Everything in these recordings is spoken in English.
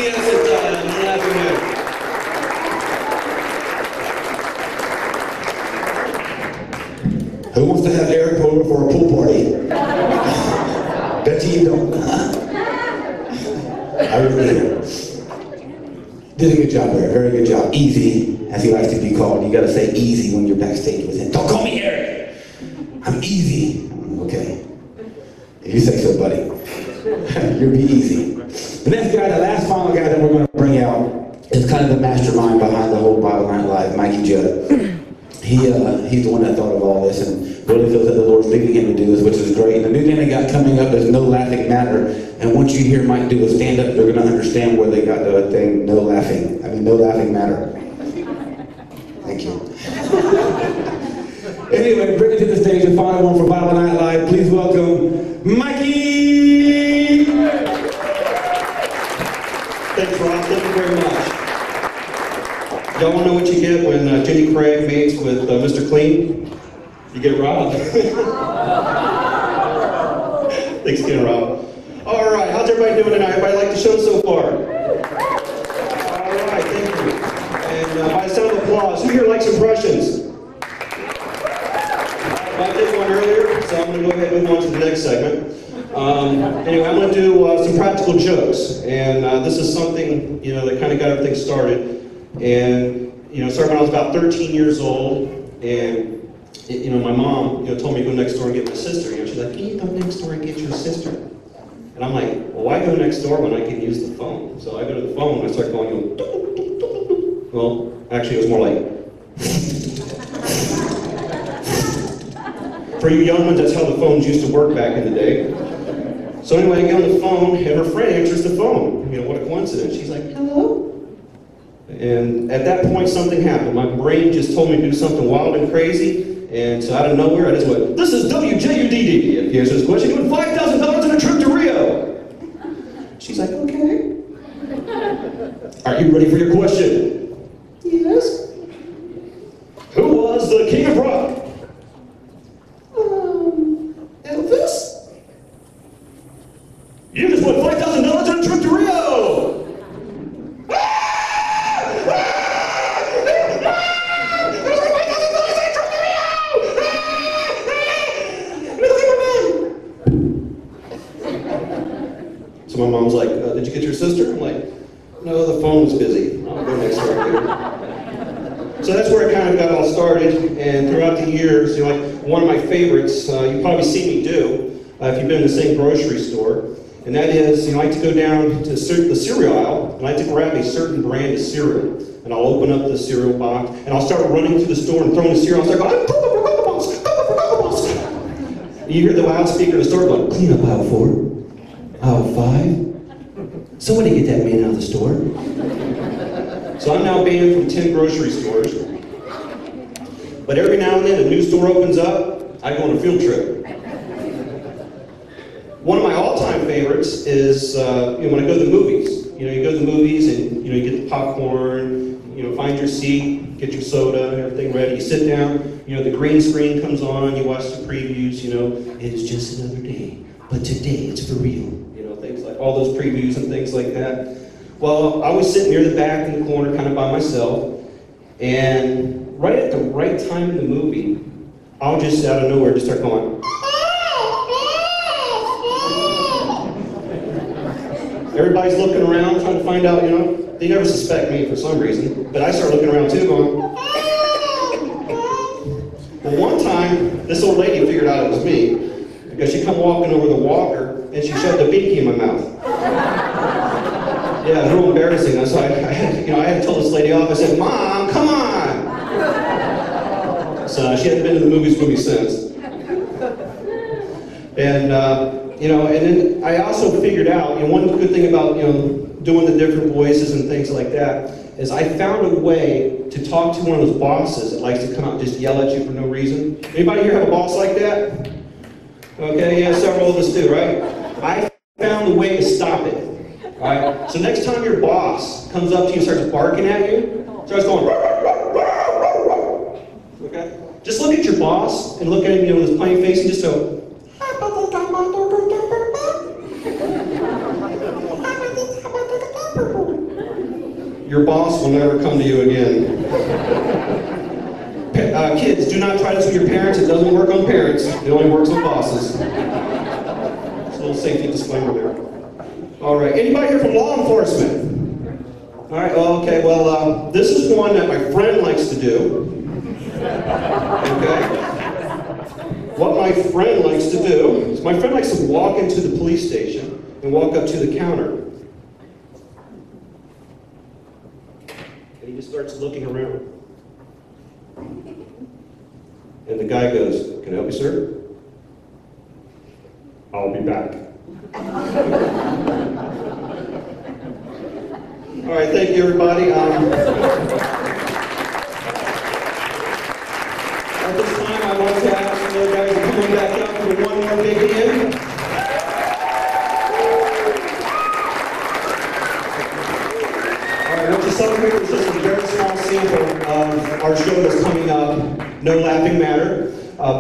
see us at No Laughing Moon. Who wants to have Eric over for a pool party? Bet you don't. I really do. Did a good job, Eric. Very good job. Easy, as he likes to be called. You got to say easy when you're backstage with him. Don't call me Eric. I'm easy. Okay. If you say so, buddy. You'll be easy. The next guy, the last final guy that we're going to bring out, is kind of the mastermind behind the whole Bible Night Live, Mikie Judd. He's the one that thought of all this and really feels that the Lord's leading him to do this, which is great. And the new thing they got coming up is No Laughing Matter. And once you hear Mike do a stand-up, you're going to understand where they got the thing No Laughing Matter. Thank you. Anyway, bring it to the stage, the final one for Bible Night Live. Please welcome Mikie! Thanks, Rob. Thank you very much. Y'all want to know what you get when Jenny Craig meets with Mr. Clean? You get robbed. Thanks again, Rob. All right, how's everybody doing tonight? Everybody like the show so far? All right, thank you. And by the sound of applause, who here likes impressions? I did one earlier, so I'm going to go ahead and move on to the next segment. Anyway, I'm going to do some practical jokes, and this is something that kind of got everything started. And started when I was about 13 years old, and my mom told me to go next door and get my sister. She's like, "Can you go next door and get your sister?" And I'm like, "Well, why go next door when I can use the phone?" So I go to the phone and I start going, well, actually it was more like. For you young ones, that's how the phones used to work back in the day. So anyway, I get on the phone, and her friend answers the phone. What a coincidence. She's like, "Hello?" And at that point, something happened. My brain just told me to do something wild and crazy, and so out of nowhere, I just went, "This is WJUDD. If you answer this question, you win $5,000 and a trip to Rio." She's like, "Okay." "Are you ready for your question?" "Yes." "Who was the king of rock?" "Elvis." "You just won $5,000 and a trip to Rio." So my mom's like, "Did you get your sister?" I'm like, "No, the phone was busy. I'll go next door." So that's where it kind of got all started, and throughout the years, like one of my favorites, you've probably seen me do, if you've been in the same grocery store, and that is, I like to go down to the cereal aisle, and I like to grab a certain brand of cereal, and I'll open up the cereal box, and I'll start running through the store and throwing the cereal, I'll start going, you hear the loudspeaker in the store going, "Clean up aisle 4, aisle 5. Somebody get that man out of the store." So I'm now banned from 10 grocery stores. But every now and then a new store opens up, I go on a field trip. One of my all-time favorites is when I go to the movies. You go to the movies and you get the popcorn, find your seat, get your soda, everything ready. You sit down, the green screen comes on, you watch the previews, "It is just another day, but today it's for real." Things like all those previews and things like that. Well, I was sitting near the back in the corner, kind of by myself, and right at the right time in the movie, I'll just out of nowhere just start going. Everybody's looking around, trying to find out, they never suspect me for some reason, but I start looking around too, going. Well, one time, this old lady figured out it was me, because she come walking over the walker, and she shoved a binky in my mouth. Yeah, real embarrassing. So I had to tell this lady off. I said, "Mom, come on!" So she hasn't been to the movies with me since. And and then I also figured out, one good thing about doing the different voices and things like that is I found a way to talk to one of those bosses that likes to come out and just yell at you for no reason. Anybody here have a boss like that? Okay, yeah, several of us do, right? I found a way to stop it. All right? So next time your boss comes up to you and starts barking at you, starts going, okay? Just look at your boss and look at him, with his plain face and just go, your boss will never come to you again. Kids, do not try this with your parents. It doesn't work on parents. It only works on bosses. Just a little safety disclaimer there. All right, anybody here from law enforcement? All right, okay, well, this is one that my friend likes to do. Okay? What my friend likes to do is my friend likes to walk into the police station and walk up to the counter. And he just starts looking around. And the guy goes, "Can I help you, sir?" "I'll be back." All right, thank you, everybody. At this time, I want to ask the guys to come back up for one more big hand. All right, what you saw here is just a very small sample of our show that's coming up, No Laughing Matter.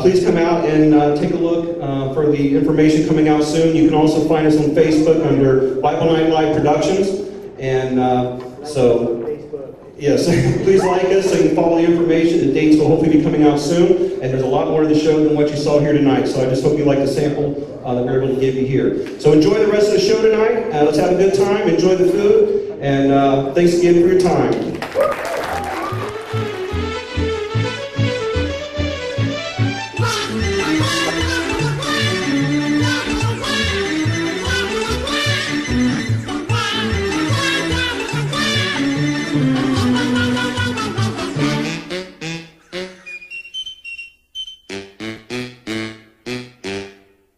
Please come out and take a look for the information coming out soon. You can also find us on Facebook under Bible Night Live Productions. And yes, please like us so you can follow the information. The dates will hopefully be coming out soon. And there's a lot more to the show than what you saw here tonight. So I just hope you like the sample that we're able to give you here. So enjoy the rest of the show tonight. Let's have a good time. Enjoy the food. And thanks again for your time.